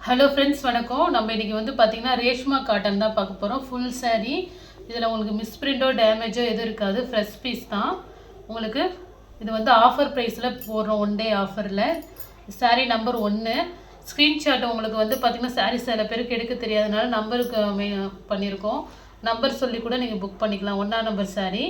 Hello friends, வணக்கம். நம்ம இன்றைக்கி வந்து பார்த்திங்கன்னா ரேஷ்மா காட்டன் தான் பார்க்க போகிறோம். ஃபுல் சாரீ. இதில் உங்களுக்கு மிஸ்பிரிண்டோ டேமேஜோ எதுவும் இருக்காது. ஃப்ரெஷ் பீஸ் தான். உங்களுக்கு இது வந்து ஆஃபர் ப்ரைஸில் போடுறோம். 1 டே ஆஃபரில். சாரீ நம்பர் 1. ஸ்க்ரீன்ஷாட் உங்களுக்கு வந்து பார்த்திங்கன்னா சாரீ சில பேருக்கு எடுக்க தெரியாதனால நம்பருக்கு பண்ணியிருக்கோம். நம்பர் சொல்லி கூட நீங்கள் புக் பண்ணிக்கலாம். 1ஆம் நம்பர் சாரீ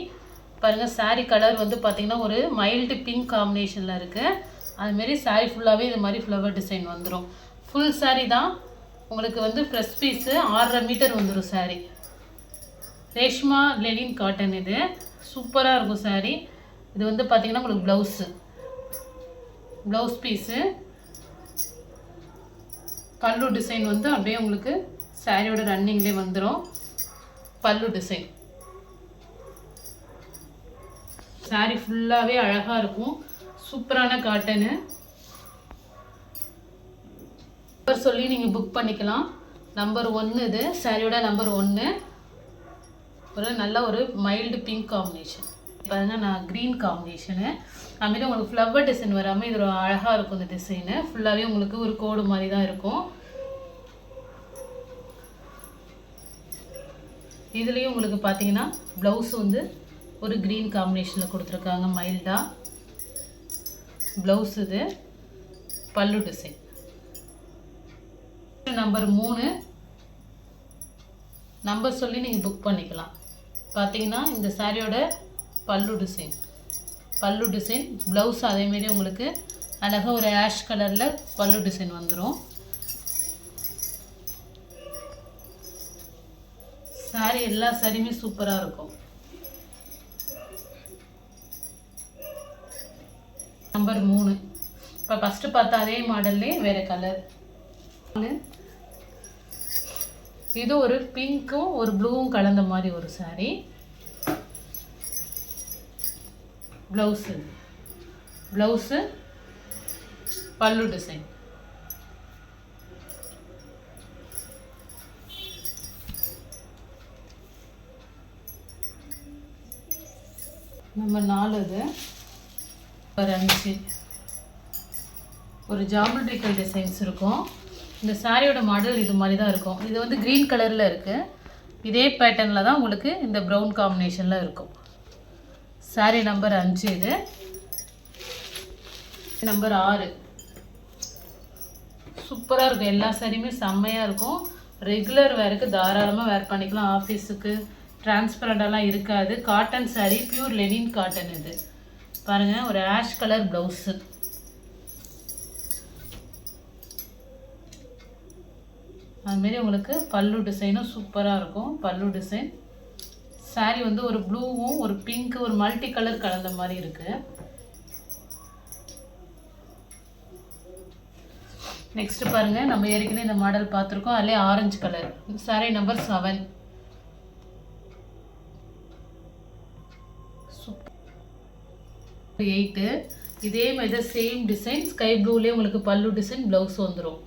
பாருங்கள். சாரீ கலர் வந்து பார்த்திங்கன்னா ஒரு மைல்டு பிங்க் காம்பினேஷனில் இருக்குது. அதுமாரி சாரீ ஃபுல்லாகவே இது மாதிரி ஃப்ளவர் டிசைன் வந்துடும். ஃபுல் சாரீ தான். உங்களுக்கு வந்து ஃப்ரெஷ் பீஸு 6.5 மீட்டர் வந்துடும் சாரீ. Reshma Lenin cotton. இது சூப்பராக இருக்கும் சாரீ. இது வந்து பார்த்திங்கன்னா உங்களுக்கு ப்ளவுஸ் பீஸு பல்லு டிசைன் வந்து அப்படியே உங்களுக்கு சாரியோட ரன்னிங்லேயே வந்துடும். பல்லு டிசைன் சாரீ ஃபுல்லாகவே அழகாக இருக்கும். சூப்பரான காட்டனு. நம்பர் சொல்லி நீங்கள் புக் பண்ணிக்கலாம். நம்பர் 1 இது. சாரியோட நம்பர் 1. ஒரு நல்ல ஒரு மைல்டு பிங்க் காம்பினேஷன். பாருங்கள், நான் க்ரீன் காம்பினேஷனு. அதுமாரி உங்களுக்கு ஃப்ளவர் டிசைன் வராமல் இது ஒரு அழகாக இருக்கும். இந்த டிசைனு ஃபுல்லாகவே உங்களுக்கு ஒரு கோடு மாதிரி தான் இருக்கும். இதுலேயும் உங்களுக்கு பார்த்தீங்கன்னா ப்ளவுஸ் வந்து ஒரு க்ரீன் காம்பினேஷனில் கொடுத்துருக்காங்க. மைல்டாக ப்ளவுஸ். இது பல்லு டிசைன். நம்பர் 3. நம்பர் சொல்லி நீங்கள் புக் பண்ணிக்கலாம். பார்த்தீங்கன்னா இந்த சாரியோட பல்லு டிசைன் ப்ளவுஸ் அதேமாரி உங்களுக்கு அழகாக ஒரு ஆஷ் கலரில் பல்லு டிசைன் வந்துடும். சாரி எல்லா சாரியுமே சூப்பராக இருக்கும். நம்பர் 3. இப்போ ஃபஸ்ட்டு பார்த்தா அதே மாடல்லே வேறு கலர். இது ஒரு பிங்க்கும் ஒரு ப்ளூவும் கலந்த மாதிரி ஒரு சாரீ. ப்ளவுஸு பல்லு டிசைன். நம்பர் 4. இது ஒரு 5 ஒரு ஜாமெட்ரிக்கல் டிசைன்ஸ் இருக்கும். இந்த சாரியோட மாடல் இது மாதிரி தான் இருக்கும். இது வந்து க்ரீன் கலரில் இருக்குது. இதே பேட்டர்னில் தான் உங்களுக்கு இந்த ப்ரௌன் காம்பினேஷனில் இருக்கும். சாரி நம்பர் 5 இது. நம்பர் 6 சூப்பராக இருக்கும். எல்லா சாரியுமே செம்மையாக இருக்கும். ரெகுலர் வேருக்கு தாராளமாக வேர் பண்ணிக்கலாம். ஆஃபீஸுக்கு டிரான்ஸ்பரண்டாலாம் இருக்காது. Cotton sari, pure Lenin cotton. இது பாருங்கள், ஒரு ஆஷ் கலர் ப்ளவுஸு. அதுமாரி உங்களுக்கு பல்லு டிசைனும் சூப்பராக இருக்கும். பல்லு டிசைன் சாரீ வந்து ஒரு ப்ளூவும் ஒரு பிங்க்கு ஒரு மல்டி கலர் கலந்த மாதிரி இருக்குது. நெக்ஸ்ட்டு பாருங்கள், நம்ம ஏற்கனவே இந்த மாடல் பார்த்துருக்கோம். அதிலே ஆரஞ்சு கலர். சாரீ நம்பர் 7. 8. இதே மாதிரி சேம் டிசைன் ஸ்கை ப்ளூலேயே உங்களுக்கு பல்லு டிசைன் ப்ளவுஸ் வந்துடும்.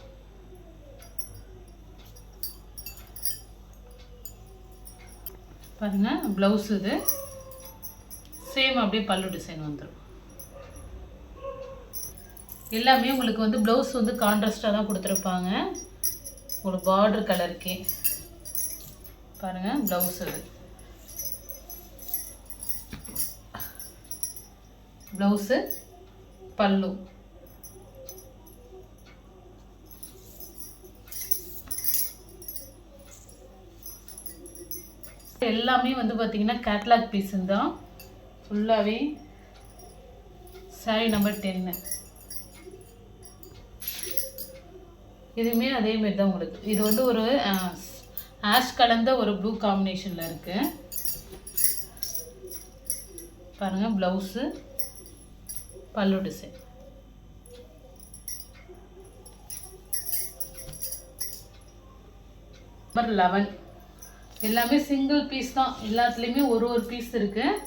பாருங்கள், ப்ளவுஸ் இது சேம் அப்படியே பல்லு டிசைன் வந்துடும். எல்லாமே உங்களுக்கு வந்து ப்ளவுஸ் வந்து கான்ட்ராஸ்டாக தான் கொடுத்துருப்பாங்க. ஒரு பார்டர் கலருக்கே பாருங்கள். ப்ளவுஸ் இது ப்ளவுஸு பல்லு. எல்லாமே வந்து பார்த்தீங்கன்னா கேட்லாக் பீஸுன்னு தான். ஃபுல்லாகவே சாரி நம்பர் 10. இதுவுமே அதேமாரி தான் உங்களுக்கு. இது வந்து ஒரு ஆஷ் கலந்த ஒரு ப்ளூ காம்பினேஷனில் இருக்குது. பாருங்கள், ப்ளவுஸு பல்லு டிசைன். நம்பர் 11. எல்லாமே சிங்கிள் பீஸ் தான். எல்லாத்துலேயுமே ஒரு பீஸ் இருக்குது.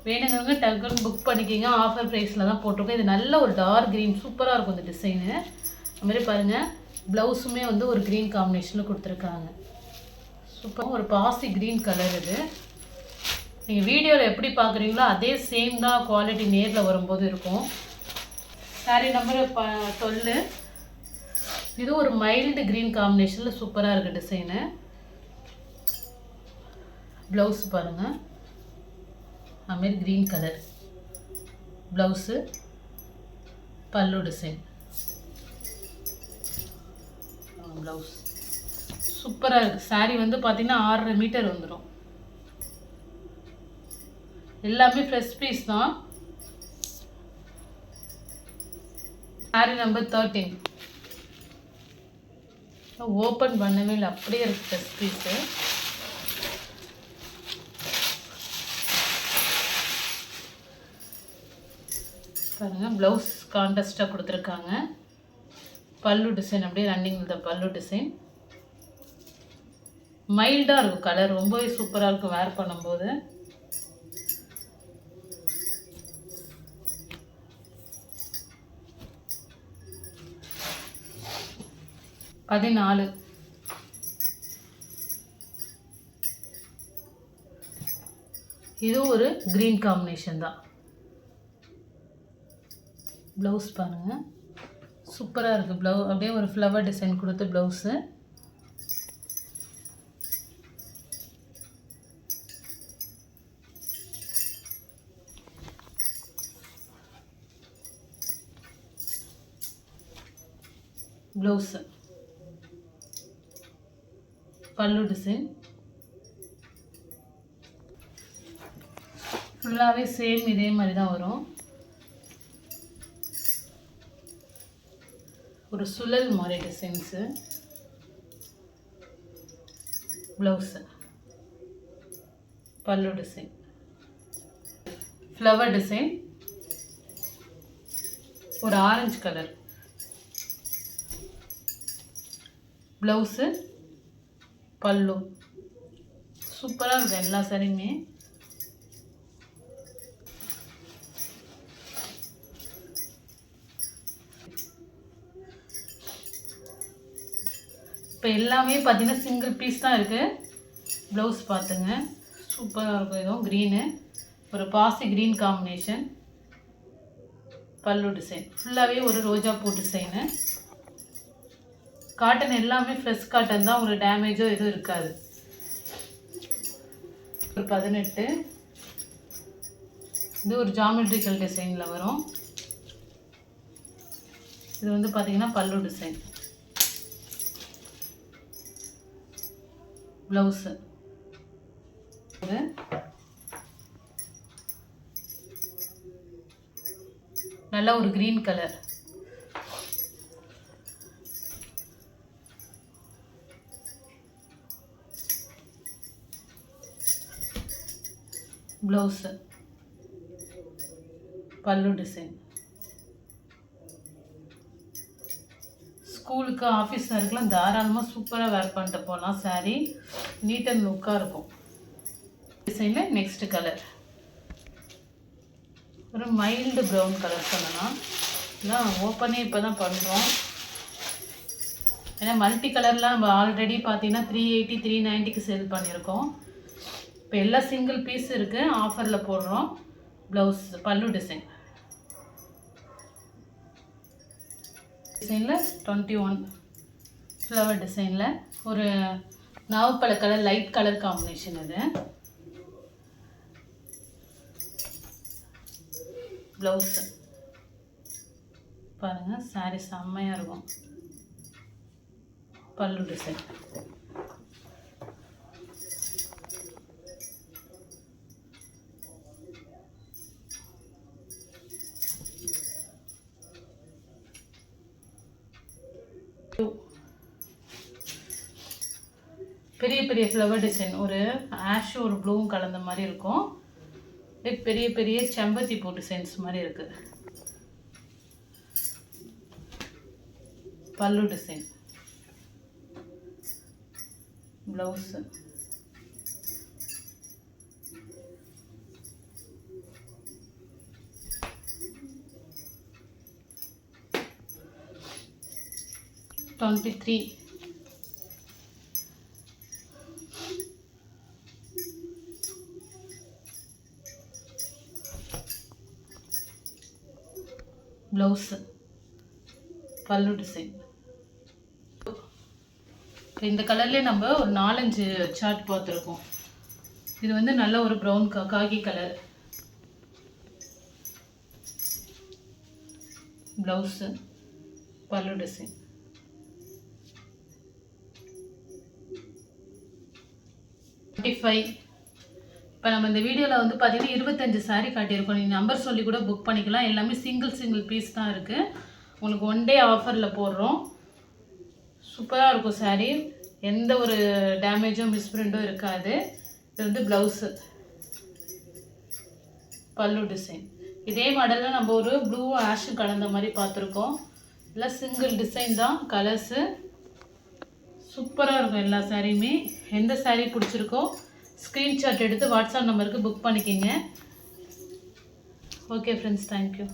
வேணுங்கிறவங்க டக்குன்னு புக் பண்ணிக்கிங்க. ஆஃபர் ப்ரைஸில் தான் போட்டிருக்கோம். இது நல்ல ஒரு டார்க் க்ரீன் சூப்பராக இருக்கும் இந்த டிசைனு. அதுமாதிரி பாருங்கள், ப்ளவுஸுமே வந்து ஒரு க்ரீன் காம்பினேஷனில் கொடுத்துருக்காங்க. சூப்பராக ஒரு பாசி க்ரீன் கலர். இது நீங்கள் வீடியோவில் எப்படி பார்க்குறீங்களோ அதே சேம் தான் குவாலிட்டி நேரில் வரும்போது இருக்கும். Sorry number 12. இது ஒரு மைல்டு க்ரீன் காம்பினேஷனில் சூப்பராக இருக்குது டிசைனு. ப்ளவுஸ் பாருங்கள், அதுமாரி க்ரீன் கலர் ப்ளவுஸு, பல்லு டிசைன், ப்ளவுஸ் சூப்பராக இருக்குது. சாரீ வந்து பார்த்திங்கன்னா 6.5 மீட்டர் வந்துடும். எல்லாமே ஃப்ரெஷ் பீஸ் தான். சாரீ நம்பர் 13. ஓப்பன் பண்ணவே இல்லை, அப்படியே இருக்குது ஃப்ரெஷ் பீஸு. பாருங்கள், ப்ளவுஸ் கான்ட்ராஸ்டாக கொடுத்துருக்காங்க. பல்லு டிசைன் அப்படியே ரன்னிங் இந்த பல்லு டிசைன். மைல்டாக இருக்கும் கலர், ரொம்பவே சூப்பராக இருக்கும் வேர் பண்ணும்போது. இது ஒரு க்ரீன் காம்பினேஷன் தான். ப்ளவுஸ் பாருங்கள், சூப்பராக இருக்குது. அப்படியே ஒரு ஃப்ளவர் டிசைன் கொடுத்து ப்ளவுஸு. ப்ளவுஸு, பல்லு டிசைன் ஃபுல்லாகவே சேம் இதே மாதிரி தான் வரும். ஒரு சுழல் மாதிரி டிசைன்ஸு. ப்ளவுஸு, பல்லு டிசைன், ஃப்ளவர் டிசைன், ஒரு ஆரஞ்சு கலர் ப்ளவுஸு, பல்லு. சூப்பராக இருக்குது எல்லா சாரியுமே. இப்போ எல்லாமே பார்த்தீங்கன்னா சிங்கிள் பீஸ் தான் இருக்குது. ப்ளவுஸ் பார்த்துங்க, சூப்பராக இருக்கும். இதுவும் க்ரீனு, ஒரு பாசி க்ரீன் காம்பினேஷன். பல்லு டிசைன் ஃபுல்லாகவே ஒரு ரோஜா பூ டிசைனு. காட்டன் எல்லாமே ஃப்ரெஷ் காட்டன் தான், ஒரு டேமேஜோ எதுவும் இருக்காது. ஒரு 18. இது ஒரு ஜாமெட்ரிக்கல் டிசைனில் வரும். இது வந்து பார்த்திங்கன்னா பல்லு டிசைன். ப்ளவுஸு, நல்ல ஒரு க்ரீன் கலர். ப்ளவுஸு, பல்லு டிசைன். ஸ்கூலுக்கு ஆஃபீஸ் வேர்க்கெலாம் தாராளமாக சூப்பராக வேர் பண்ணிட்டு போகலாம். சாரீ நீட் அண்ட் லுக்காக இருக்கும். டிசைனில் நெக்ஸ்ட் கலர் ஒரு மைல்டு ப்ரௌன் கலர் சொல்லலாம். இதெல்லாம் ஓப்பனே இப்போ தான் பண்ணுறோம். ஏன்னா மல்டி கலர்லாம் நம்ம ஆல்ரெடி பார்த்தீங்கன்னா 380 390க்கு சேல் பண்ணியிருக்கோம். இப்போ எல்லாம் சிங்கிள் பீஸ் இருக்குது, ஆஃபரில் போடுறோம். ப்ளவுஸ், பல்லு டிசைன். டிசைனில் 21 ஃப்ளவர் டிசைனில் ஒரு நாவப்பழ கலர் லைட் கலர் காம்பினேஷன். இது ப்ளவுஸு பாருங்கள், சாரீ செம்மையாக இருக்கும். பல்லு டிசைன். பெரிய பெரிய ஃப்ளவர் டிசைன், ஒரு ஆஷ் ஒரு ப்ளூவும் கலந்த மாதிரி இருக்கும். பெரிய பெரிய செம்பருத்தி பூ டிசைன்ஸ் மாதிரி இருக்குது. பல்லு டிசைன், ப்ளவுஸு, $23. ப்ளவுஸு, பல்லு டிசைன். இந்த கலர்லேயே நம்ம ஒரு 4-5 சார்ட் பார்த்துருக்கோம். இது வந்து நல்ல ஒரு ப்ரௌன் காகி கலர் ப்ளவுஸு, பல்லு டிசைன். இப்போ நம்ம இந்த வீடியோவில் வந்து பார்த்தீங்கன்னா 25 சாரீ காட்டியிருக்கோம். நீங்கள் நம்பர் சொல்லி கூட புக் பண்ணிக்கலாம். எல்லாமே சிங்கிள் பீஸ் தான் இருக்குது. உங்களுக்கு 1 டே ஆஃபரில் போடுறோம். சூப்பராக இருக்கும் சாரீ. எந்த ஒரு டேமேஜும் மிஸ்பிரிண்ட்டும் இருக்காது. இது வந்து ப்ளவுஸு, பல்லு டிசைன். இதே மாடலில் நம்ம ஒரு ப்ளூ ஆஷும் கலந்த மாதிரி பார்த்துருக்கோம். இல்லை சிங்கிள் டிசைன் தான், கலர்ஸு சூப்பராக இருக்கும். எல்லா சாரியுமே எந்த சாரீ பிடிச்சிருக்கோ ஸ்க்ரீன்ஷாட் எடுத்து வாட்ஸ்அப் நம்பருக்கு புக் பண்ணிக்கிங்க. Okay friends, thank you.